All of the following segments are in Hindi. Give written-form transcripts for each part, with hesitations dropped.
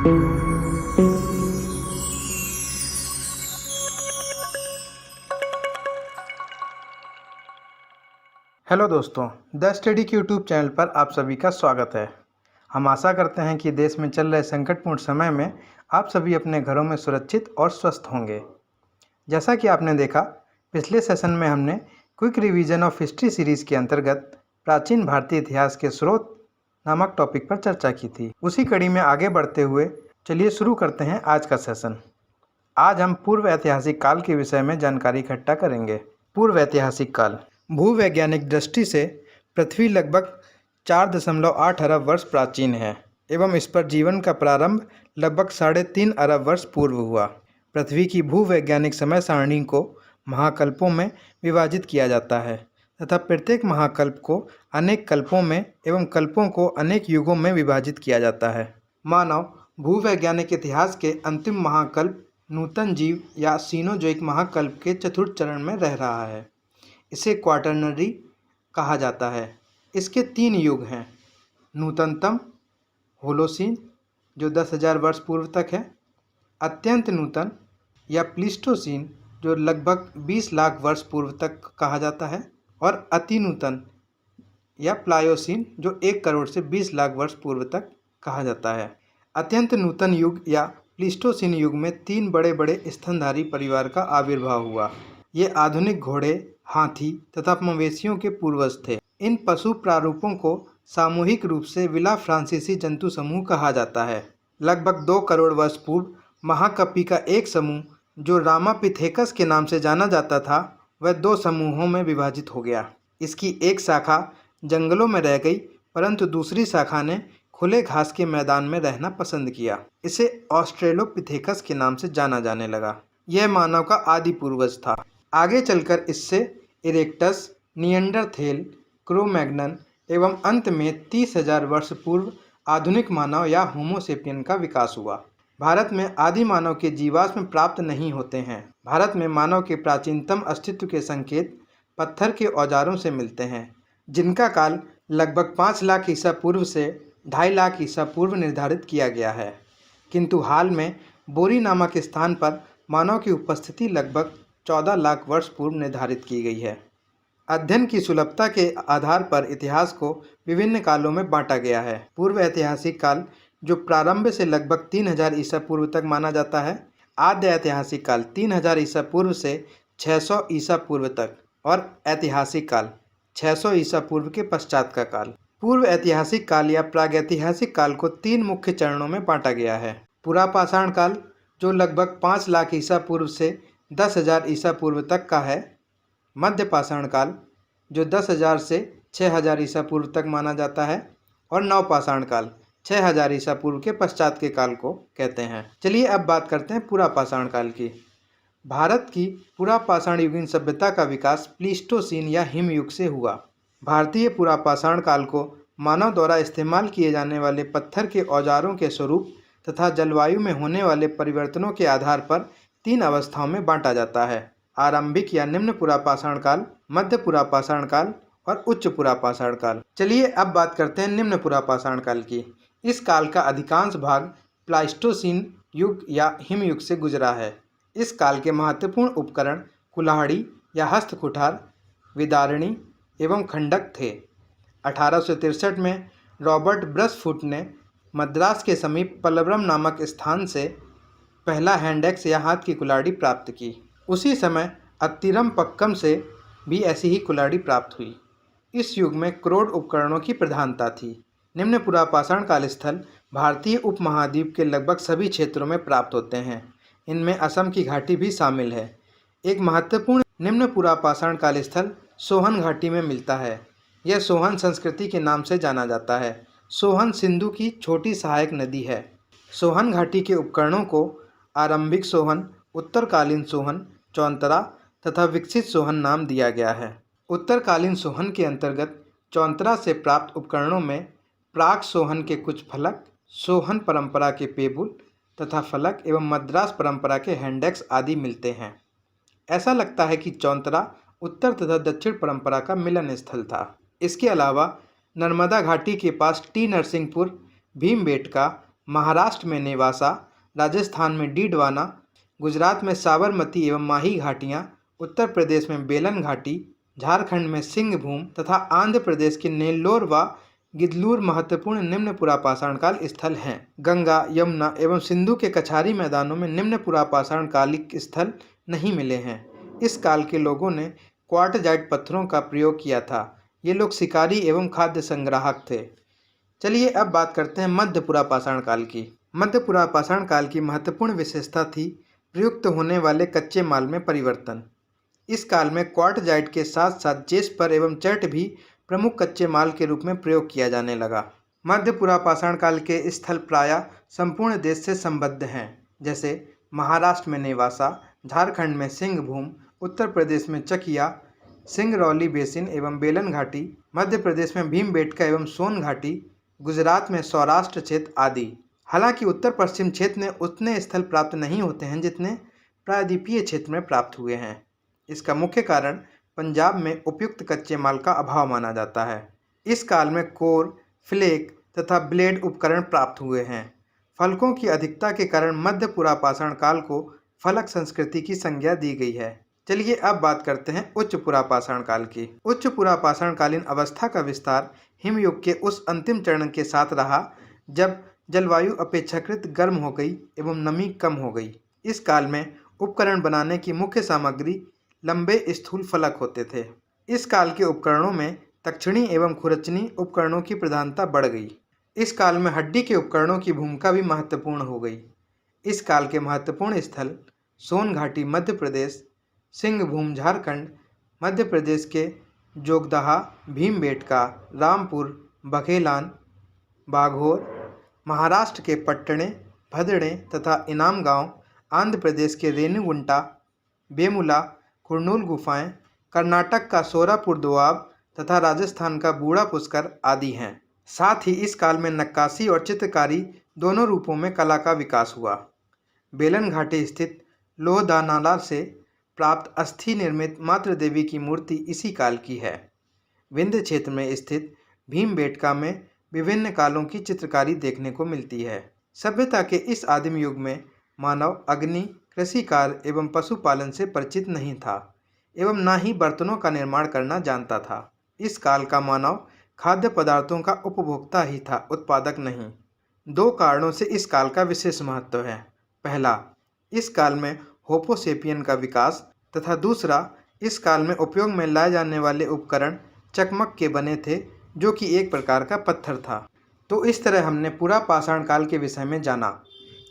हेलो दोस्तों, द स्टडी के यूट्यूब चैनल पर आप सभी का स्वागत है। हम आशा करते हैं कि देश में चल रहे संकटपूर्ण समय में आप सभी अपने घरों में सुरक्षित और स्वस्थ होंगे। जैसा कि आपने देखा, पिछले सेशन में हमने quick revision of history series के अंतर्गत प्राचीन भारतीय इतिहास के स्रोत नामक टॉपिक पर चर्चा की थी। उसी कड़ी में आगे बढ़ते हुए चलिए शुरू करते हैं आज का सेशन। आज हम पूर्व ऐतिहासिक काल के विषय में जानकारी इकट्ठा करेंगे। पूर्व ऐतिहासिक काल। भूवैज्ञानिक दृष्टि से पृथ्वी लगभग 4.8 अरब वर्ष प्राचीन है एवं इस पर जीवन का प्रारंभ लगभग 3.5 अरब वर्ष पूर्व हुआ। पृथ्वी की भूवैज्ञानिक समय सारणी को महाकल्पों में विभाजित किया जाता है तथा प्रत्येक महाकल्प को अनेक कल्पों में एवं कल्पों को अनेक युगों में विभाजित किया जाता है। मानव भूवैज्ञानिक इतिहास के अंतिम महाकल्प नूतन जीव या सीनोजोइक महाकल्प के चतुर्थ चरण में रह रहा है। इसे क्वाटरनरी कहा जाता है। इसके 3 युग हैं। नूतनतम होलोसीन जो 10,000 वर्ष पूर्व तक है, अत्यंत नूतन या प्लीस्टोसीन जो लगभग 20 लाख वर्ष पूर्व तक कहा जाता है, और अति नूतन या प्लायोसीन जो 1 करोड़ से 20 लाख वर्ष पूर्व तक कहा जाता है। अत्यंत नूतन युग या प्लीस्टोसीन युग में 3 बड़े बड़े स्तनधारी परिवार का आविर्भाव हुआ। ये आधुनिक घोड़े, हाथी तथा मवेशियों के पूर्वज थे। इन पशु प्रारूपों को सामूहिक रूप से विला फ्रांसीसी जंतु समूह कहा जाता है। लगभग 2 करोड़ वर्ष पूर्व महाकपि का एक समूह जो रामापिथेकस के नाम से जाना जाता था, वह 2 समूहों में विभाजित हो गया। इसकी एक शाखा जंगलों में रह गई, परंतु दूसरी शाखा ने खुले घास के मैदान में रहना पसंद किया। इसे ऑस्ट्रेलोपिथेकस के नाम से जाना जाने लगा। यह मानव का आदि पूर्वज था। आगे चलकर इससे इरेक्टस, निएंडरथेल, क्रो-मैग्नन एवं अंत में 30,000 वर्ष पूर्व आधुनिक मानव या होमोसेपियन का विकास हुआ। भारत में आदि मानव के जीवाश्म प्राप्त नहीं होते हैं। भारत में मानव के प्राचीनतम अस्तित्व के संकेत पत्थर के औजारों से मिलते हैं, जिनका काल लगभग 5 लाख ईसा पूर्व से 2.5 लाख ईसा पूर्व निर्धारित किया गया है। किंतु हाल में बोरी नामक स्थान पर मानव की उपस्थिति लगभग 14 लाख वर्ष पूर्व निर्धारित की गई है। अध्ययन की सुलभता के आधार पर इतिहास को विभिन्न कालों में बांटा गया है। पूर्व ऐतिहासिक काल जो प्रारंभ से लगभग 3000 ईसा पूर्व तक माना जाता है, आद्य ऐतिहासिक काल 3000 ईसा पूर्व से 600 ईसा पूर्व तक, और ऐतिहासिक काल 600 ईसा पूर्व के पश्चात का काल। पूर्व ऐतिहासिक काल या प्रागैतिहासिक काल को 3 मुख्य चरणों में बांटा गया है। पुरापाषाण काल जो लगभग 5 लाख ईसा पूर्व से 10,000 ईसा पूर्व तक का है। मध्य पाषाण काल जो 10,000 से 6,000 ईसा पूर्व तक माना जाता है, और नवपाषाण काल 6,000 ईसा पूर्व के पश्चात के काल को कहते हैं। चलिए अब बात करते हैं पुरापाषाण काल की। भारत की पुरापाषाण युगीन सभ्यता का विकास प्लीस्टोसीन या हिमयुग से हुआ। भारतीय पुरापाषाण काल को मानव द्वारा इस्तेमाल किए जाने वाले पत्थर के औजारों के स्वरूप तथा जलवायु में होने वाले परिवर्तनों के आधार पर 3 अवस्थाओं में बांटा जाता है: आरंभिक या निम्न पुरापाषाण काल, मध्य पुरापाषाण काल और उच्च पुरापाषाण काल। चलिए अब बात करते हैं निम्न पुरापाषाण काल की। इस काल का अधिकांश भाग प्लाइस्टोसीन युग या हिमयुग से गुजरा है। इस काल के महत्वपूर्ण उपकरण कुल्हाड़ी या हस्तकुठार, विदारणी एवं खंडक थे। 1863 में रॉबर्ट ब्रसफुट ने मद्रास के समीप पल्लवरम नामक स्थान से पहला हैंड-एक्स या हाथ की कुल्हाड़ी प्राप्त की। उसी समय अत्तिरम पक्कम से भी ऐसी ही कुल्हाड़ी प्राप्त हुई। इस युग में क्रोड उपकरणों की प्रधानता थी। निम्न पुरापाषाण काल स्थल भारतीय उपमहाद्वीप के लगभग सभी क्षेत्रों में प्राप्त होते हैं। इनमें असम की घाटी भी शामिल है। एक महत्वपूर्ण निम्न पुरापाषाण काल स्थल सोहन घाटी में मिलता है। यह सोहन संस्कृति के नाम से जाना जाता है। सोहन सिंधु की छोटी सहायक नदी है। सोहन घाटी के उपकरणों को आरंभिक सोहन, उत्तरकालीन सोहन, चौंतरा तथा विकसित सोहन नाम दिया गया है। उत्तरकालीन सोहन के अंतर्गत चौंतरा से प्राप्त उपकरणों में प्राक सोहन के कुछ फलक, सोहन परंपरा के पेबुल तथा फलक एवं मद्रास परंपरा के हैंड-एक्स आदि मिलते हैं। ऐसा लगता है कि चौंतरा उत्तर तथा दक्षिण परंपरा का मिलन स्थल था। इसके अलावा नर्मदा घाटी के पास टी नरसिंहपुर, भीमबेटका, महाराष्ट्र में नेवासा, राजस्थान में डीडवाना, गुजरात में साबरमती एवं माही घाटियाँ, उत्तर प्रदेश में बेलन घाटी, झारखंड में सिंहभूम तथा आंध्र प्रदेश के नेल्लोर व गिदलूर महत्वपूर्ण निम्न पुरापाषाण काल स्थल हैं। गंगा, यमुना एवं सिंधु के कछारी मैदानों में निम्न पुरापाषाण कालिक स्थल नहीं मिले हैं। इस काल के लोगों ने क्वार्टजाइट पत्थरों का प्रयोग किया था। ये लोग शिकारी एवं खाद्य संग्राहक थे। चलिए अब बात करते हैं मध्य पुरापाषाण काल की। मध्य पुरापाषाण काल की महत्वपूर्ण विशेषता थी प्रयुक्त होने वाले कच्चे माल में परिवर्तन। इस काल में क्वार्टजाइट के साथ साथ जेस्पर एवं चर्ट भी प्रमुख कच्चे माल के रूप में प्रयोग किया जाने लगा। मध्य पुरापाषाण काल के स्थल प्रायः संपूर्ण देश से संबद्ध हैं, जैसे महाराष्ट्र में नेवासा, झारखंड में सिंहभूम, उत्तर प्रदेश में चकिया, सिंगरौली बेसिन एवं बेलन घाटी, मध्य प्रदेश में भीमबेटका एवं सोन घाटी, गुजरात में सौराष्ट्र क्षेत्र आदि। हालांकि उत्तर पश्चिम क्षेत्र में उतने स्थल प्राप्त नहीं होते हैं जितने प्रायद्वीपीय क्षेत्र में प्राप्त हुए हैं। इसका मुख्य कारण पंजाब में उपयुक्त कच्चे माल का अभाव माना जाता है। इस काल में कोर, फ्लेक तथा ब्लेड उपकरण प्राप्त हुए हैं। फलकों की अधिकता के कारण मध्य पुरापाषाण काल को फलक संस्कृति की संज्ञा दी गई है। चलिए अब बात करते हैं उच्च पुरापाषाण काल की। उच्च पुरापाषाण कालीन अवस्था का विस्तार हिमयुग के उस अंतिम चरण के साथ रहा जब जलवायु अपेक्षाकृत गर्म हो गई एवं नमी कम हो गई। इस काल में उपकरण बनाने की मुख्य सामग्री लंबे स्थूल फलक होते थे। इस काल के उपकरणों में दक्षिणी एवं खुरचनी उपकरणों की प्रधानता बढ़ गई। इस काल में हड्डी के उपकरणों की भूमिका भी महत्वपूर्ण हो गई। इस काल के महत्वपूर्ण स्थल सोन घाटी मध्य प्रदेश, सिंहभूम झारखंड, मध्य प्रदेश के जोगदहा, भीमबेटका, रामपुर, बघेलान, बाघोर, महाराष्ट्र के पट्टणे, भदड़े तथा इनाम गांव, आंध्र प्रदेश के रेणुगुंटा, बेमुला, कुर्नूल गुफाएं, कर्नाटक का सोरापुर दोआब तथा राजस्थान का बूढ़ा पुष्कर आदि हैं। साथ ही इस काल में नक्काशी और चित्रकारी दोनों रूपों में कला का विकास हुआ। बेलन घाटी स्थित लोहदानाला से प्राप्त अस्थि निर्मित मातृ देवी की मूर्ति इसी काल की है। विंध्य क्षेत्र में स्थित भीमबेटका में विभिन्न कालों की चित्रकारी देखने को मिलती है। सभ्यता के इस आदिम युग में मानव अग्नि, कृषि कार्य एवं पशुपालन से परिचित नहीं था एवं न ही बर्तनों का निर्माण करना जानता था। इस काल का मानव खाद्य पदार्थों का उपभोक्ता ही था, उत्पादक नहीं। दो कारणों से इस काल का विशेष महत्व है। पहला, इस काल में होमोसेपियन का विकास तथा दूसरा, इस काल में उपयोग में लाए जाने वाले उपकरण चकमक के बने थे, जो कि एक प्रकार का पत्थर था। तो इस तरह हमने पुरापाषाण काल के विषय में जाना।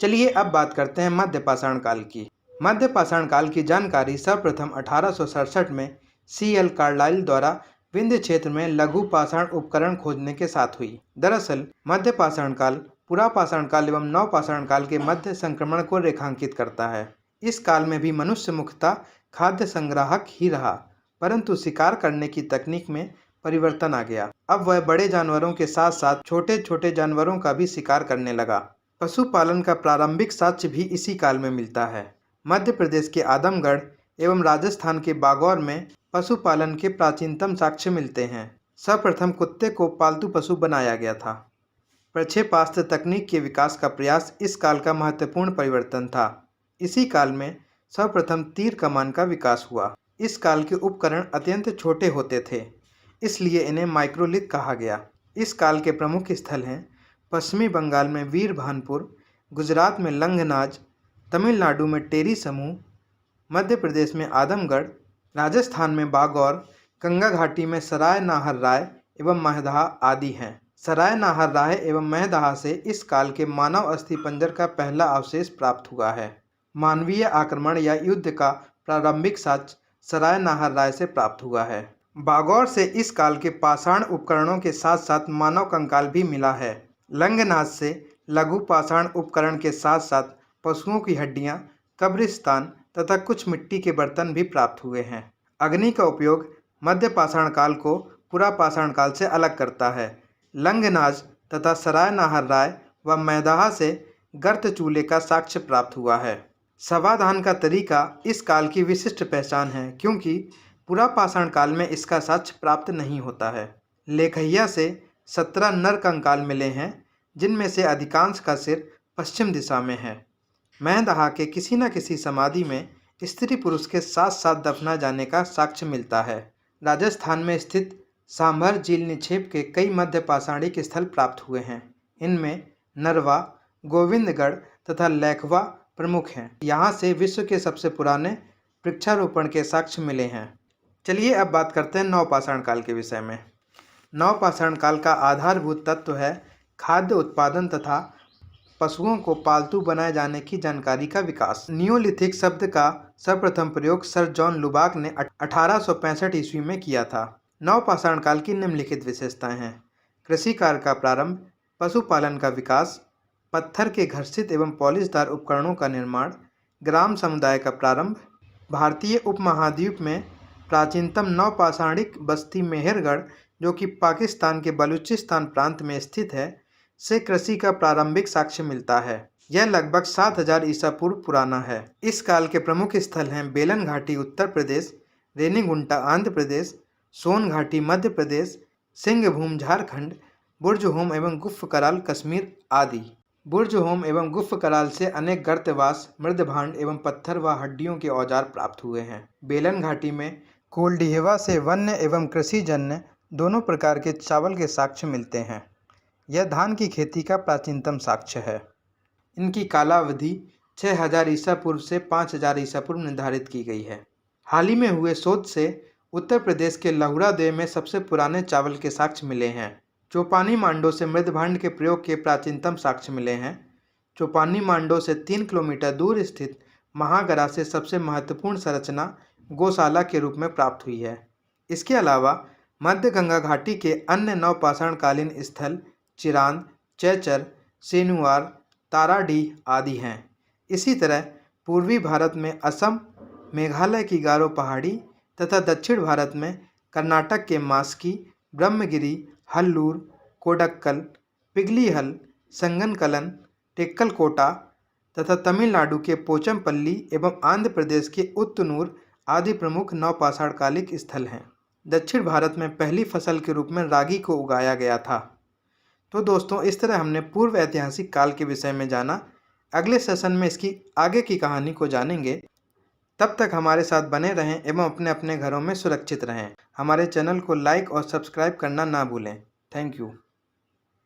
चलिए अब बात करते हैं मध्य पाषाण काल की। मध्य पाषाण काल की जानकारी सर्वप्रथम 1867 में C.L. कार्लाइल द्वारा विंध्य क्षेत्र में लघु पाषाण उपकरण खोजने के साथ हुई। दरअसल मध्य पाषाण काल पुरापाषाण काल एवं नवपाषाण काल के मध्य संक्रमण को रेखांकित करता है। इस काल में भी मनुष्य मुख्यतः खाद्य संग्राहक ही रहा, परंतु शिकार करने की तकनीक में परिवर्तन आ गया। अब वह बड़े जानवरों के साथ साथ छोटे छोटे जानवरों का भी शिकार करने लगा। पशुपालन का प्रारंभिक साक्ष्य भी इसी काल में मिलता है। मध्य प्रदेश के आदमगढ़ एवं राजस्थान के बागौर में पशुपालन के प्राचीनतम साक्ष्य मिलते हैं। सर्वप्रथम कुत्ते को पालतू पशु बनाया गया था। प्रक्षेपास्त्र तकनीक के विकास का प्रयास इस काल का महत्वपूर्ण परिवर्तन था। इसी काल में सर्वप्रथम तीर कमान का विकास हुआ। इस काल के उपकरण अत्यंत छोटे होते थे, इसलिए इन्हें माइक्रोलिथ कहा गया। इस काल के प्रमुख स्थल हैं पश्चिमी बंगाल में वीरभानपुर, गुजरात में लंघनाज, तमिलनाडु में टेरी समूह, मध्य प्रदेश में आदमगढ़, राजस्थान में बागौर, गंगा घाटी में सराय नाहर राय एवं महदहा आदि हैं। सराय नाहर राय एवं महदहा से इस काल के मानव अस्थि पंजर का पहला अवशेष प्राप्त हुआ है। मानवीय आक्रमण या युद्ध का प्रारंभिक साक्ष्य सराय नाहर राय से प्राप्त हुआ है। बागौर से इस काल के पाषाण उपकरणों के साथ साथ मानव कंकाल भी मिला है। लंघनाज से लघु पाषाण उपकरण के साथ साथ पशुओं की हड्डियां, कब्रिस्तान तथा कुछ मिट्टी के बर्तन भी प्राप्त हुए हैं। अग्नि का उपयोग मध्य पाषाण काल को पुरापाषाण काल से अलग करता है। लंघनाज तथा सराय नाहर राय व मैदाहा से गर्त चूल्हे का साक्ष्य प्राप्त हुआ है। समाधान का तरीका इस काल की विशिष्ट पहचान है, क्योंकि पुरापाषाण काल में इसका साक्ष्य प्राप्त नहीं होता है। लेखैया से 17 नर कंकाल मिले हैं, जिनमें से अधिकांश का सिर पश्चिम दिशा में है। महदहा के किसी न किसी समाधि में स्त्री पुरुष के साथ साथ दफना जाने का साक्ष्य मिलता है। राजस्थान में स्थित सांभर झील निक्षेप के कई मध्य पाषाणिक स्थल प्राप्त हुए हैं। इनमें नरवा, गोविंदगढ़ तथा लैखवा प्रमुख हैं। यहाँ से विश्व के सबसे पुराने वृक्षारोपण के साक्ष्य मिले हैं। चलिए अब बात करते हैं नवपाषाण काल के विषय में। नवपाषाण काल का आधारभूत तत्व है खाद्य उत्पादन तथा पशुओं को पालतू बनाए जाने की जानकारी का विकास। नियोलिथिक शब्द का सर्वप्रथम प्रयोग सर जॉन लुबाक ने 1865 ईस्वी में किया था। नवपाषाण काल की निम्नलिखित विशेषताएं हैं। कृषि कार्य का प्रारंभ, पशुपालन का विकास, पत्थर के घर्षित एवं पॉलिशदार उपकरणों का निर्माण, ग्राम समुदाय का प्रारंभ। भारतीय उपमहाद्वीप में प्राचीनतम नवपाषाणिक बस्ती मेहरगढ़, जो कि पाकिस्तान के बलूचिस्तान प्रांत में स्थित है, से कृषि का प्रारंभिक साक्ष्य मिलता है। यह लगभग 7000 ईसा पूर्व पुराना है। इस काल के प्रमुख स्थल हैं बेलन घाटी उत्तर प्रदेश, रेनीगुंटा आंध्र प्रदेश, सोन घाटी मध्य प्रदेश, सिंहभूम झारखंड, बुर्जहोम एवं गुफ्फ कराल कश्मीर आदि। बुर्जहोम एवं गुफ्फ कराल से अनेक गर्तवास, मृदभांड एवं पत्थर व हड्डियों के औजार प्राप्त हुए हैं। बेलन घाटी में कोल्डिहेवा से वन्य एवं कृषिजन्य दोनों प्रकार के चावल के साक्ष्य मिलते हैं। यह धान की खेती का प्राचीनतम साक्ष्य है। इनकी कालावधि 6000 ईसा पूर्व से 5000 ईसा पूर्व निर्धारित की गई है। हाल ही में हुए शोध से उत्तर प्रदेश के लहुरा देव में सबसे पुराने चावल के साक्ष्य मिले हैं। चौपानी मांडो से मृदभांड के प्रयोग के प्राचीनतम साक्ष्य मिले हैं। चौपानी मांडो से 3 किलोमीटर दूर स्थित महागरा से सबसे महत्वपूर्ण संरचना गौशाला के रूप में प्राप्त हुई है। इसके अलावा मध्य गंगा घाटी के अन्य नवपाषाणकालीन स्थल चिरांद, चैचर, सेनुआर, ताराडीह आदि हैं। इसी तरह पूर्वी भारत में असम, मेघालय की गारो पहाड़ी तथा दक्षिण भारत में कर्नाटक के मास्की, ब्रह्मगिरी, हल्लूर, कोडक्कल, पिगलीहल, संगनकलन, टेक्कलकोटा तथा तमिलनाडु के पोचमपल्ली एवं आंध्र प्रदेश के उत्तनूर आदि प्रमुख नवपाषाणकालिक स्थल हैं। दक्षिण भारत में पहली फसल के रूप में रागी को उगाया गया था। तो दोस्तों, इस तरह हमने पूर्व ऐतिहासिक काल के विषय में जाना। अगले सेशन में इसकी आगे की कहानी को जानेंगे। तब तक हमारे साथ बने रहें एवं अपने अपने घरों में सुरक्षित रहें। हमारे चैनल को लाइक और सब्सक्राइब करना ना भूलें। Thank you.